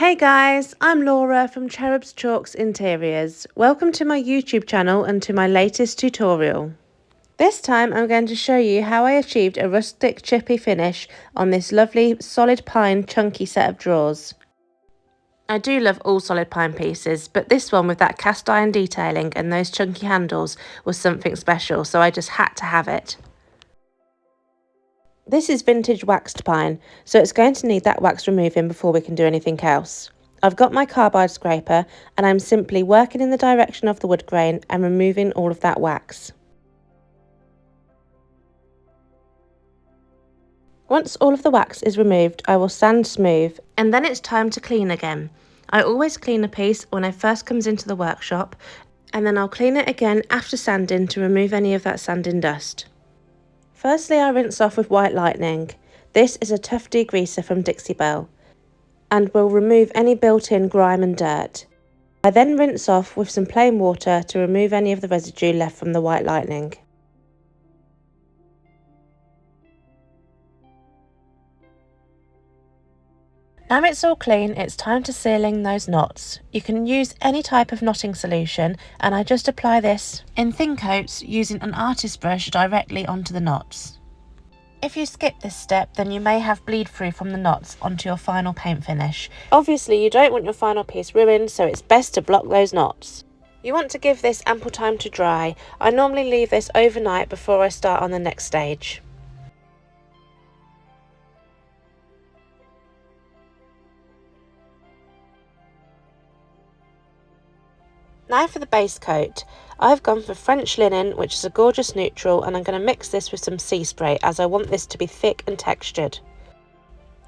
Hey guys, I'm Laura from Cherubs Chalks Interiors. Welcome to my YouTube channel and to my latest tutorial. This time I'm going to show you how I achieved a rustic chippy finish on this lovely solid pine chunky set of drawers. I do love all solid pine pieces, but this one with that cast iron detailing and those chunky handles was something special, so I just had to have it. This is vintage waxed pine, so it's going to need that wax removing before we can do anything else. I've got my carbide scraper and I'm simply working in the direction of the wood grain and removing all of that wax. Once all of the wax is removed, I will sand smooth and then it's time to clean again. I always clean a piece when it first comes into the workshop and then I'll clean it again after sanding to remove any of that sanding dust. Firstly, I rinse off with White Lightning. This is a tough degreaser from Dixie Belle and will remove any built-in grime and dirt. I then rinse off with some plain water to remove any of the residue left from the White Lightning. Now it's all clean, it's time to seal in those knots. You can use any type of knotting solution and I just apply this in thin coats using an artist brush directly onto the knots. If you skip this step, then you may have bleed through from the knots onto your final paint finish. Obviously you don't want your final piece ruined, so it's best to block those knots. You want to give this ample time to dry. I normally leave this overnight before I start on the next stage. Now for the base coat. I've gone for French linen, which is a gorgeous neutral, and I'm going to mix this with some sea spray as I want this to be thick and textured.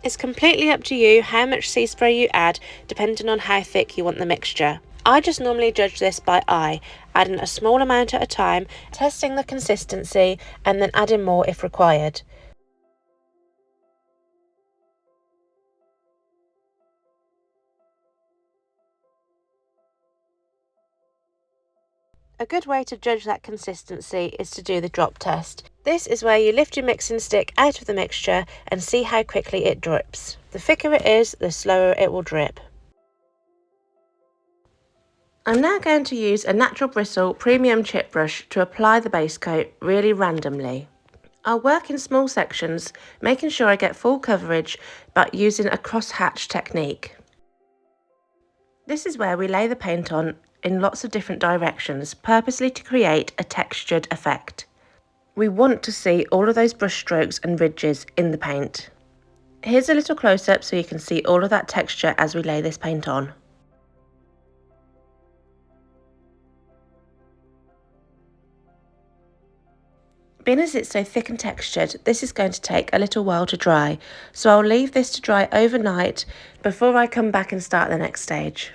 It's completely up to you how much sea spray you add, depending on how thick you want the mixture. I just normally judge this by eye, adding a small amount at a time, testing the consistency, and then adding more if required. A good way to judge that consistency is to do the drop test. This is where you lift your mixing stick out of the mixture and see how quickly it drips. The thicker it is, the slower it will drip. I'm now going to use a natural bristle premium chip brush to apply the base coat really randomly. I'll work in small sections, making sure I get full coverage, but using a cross-hatch technique. This is where we lay the paint on in lots of different directions, purposely to create a textured effect. We want to see all of those brush strokes and ridges in the paint. Here's a little close-up so you can see all of that texture as we lay this paint on. Being as it's so thick and textured, this is going to take a little while to dry, so I'll leave this to dry overnight before I come back and start the next stage.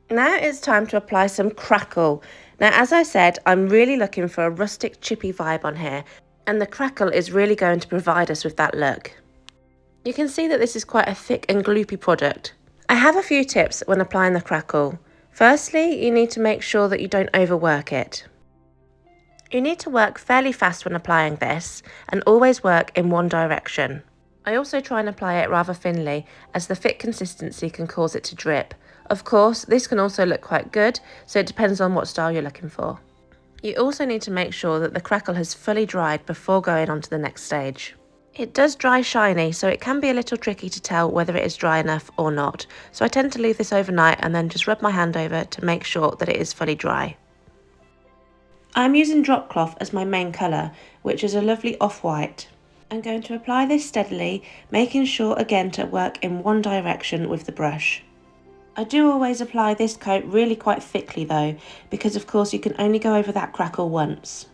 Now it's time to apply some Crackle. Now, as I said, I'm really looking for a rustic chippy vibe on here, and the Crackle is really going to provide us with that look. You can see that this is quite a thick and gloopy product. I have a few tips when applying the Crackle. Firstly, you need to make sure that you don't overwork it. You need to work fairly fast when applying this, and always work in one direction. I also try and apply it rather thinly, as the thick consistency can cause it to drip. Of course, this can also look quite good, so it depends on what style you're looking for. You also need to make sure that the Crackle has fully dried before going on to the next stage. It does dry shiny, so it can be a little tricky to tell whether it is dry enough or not, so I tend to leave this overnight and then just rub my hand over to make sure that it is fully dry. I'm using drop cloth as my main colour, which is a lovely off-white. I'm going to apply this steadily, making sure again to work in one direction with the brush. I do always apply this coat really quite thickly though, because of course you can only go over that Crackle once.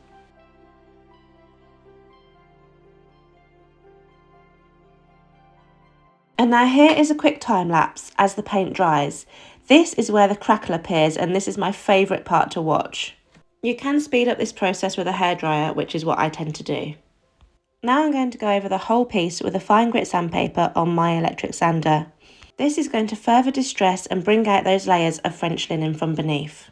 And now here is a quick time lapse as the paint dries. This is where the Crackle appears, and this is my favourite part to watch. You can speed up this process with a hairdryer, which is what I tend to do. Now I'm going to go over the whole piece with a fine grit sandpaper on my electric sander. This is going to further distress and bring out those layers of French linen from beneath.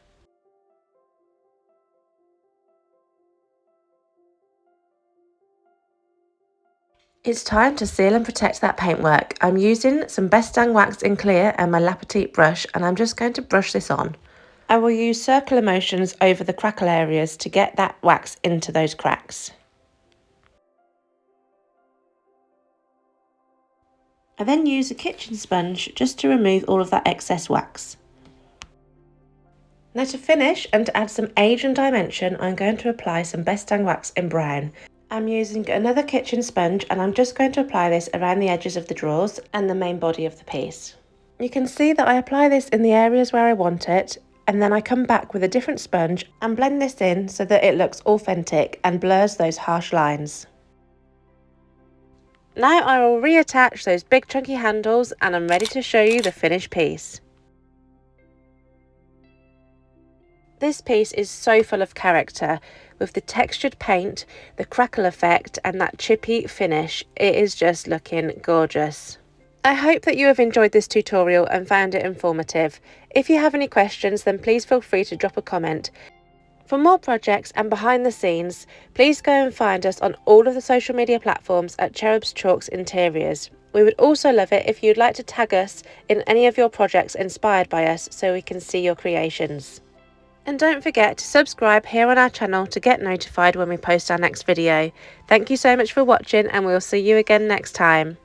It's time to seal and protect that paintwork. I'm using some Best Dang wax in clear and my La Petite brush, and I'm just going to brush this on. I will use circular motions over the crackle areas to get that wax into those cracks. I then use a kitchen sponge just to remove all of that excess wax. Now to finish and to add some age and dimension, I'm going to apply some Best Dang wax in brown. I'm using another kitchen sponge and I'm just going to apply this around the edges of the drawers and the main body of the piece. You can see that I apply this in the areas where I want it, and then I come back with a different sponge and blend this in so that it looks authentic and blurs those harsh lines. Now I will reattach those big chunky handles and I'm ready to show you the finished piece. This piece is so full of character, with the textured paint, the crackle effect and that chippy finish. It is just looking gorgeous. I hope that you have enjoyed this tutorial and found it informative. If you have any questions, then please feel free to drop a comment. For more projects and behind the scenes, please go and find us on all of the social media platforms at Cherubs Chalks Interiors. We would also love it if you'd like to tag us in any of your projects inspired by us so we can see your creations. And don't forget to subscribe here on our channel to get notified when we post our next video. Thank you so much for watching, and we'll see you again next time.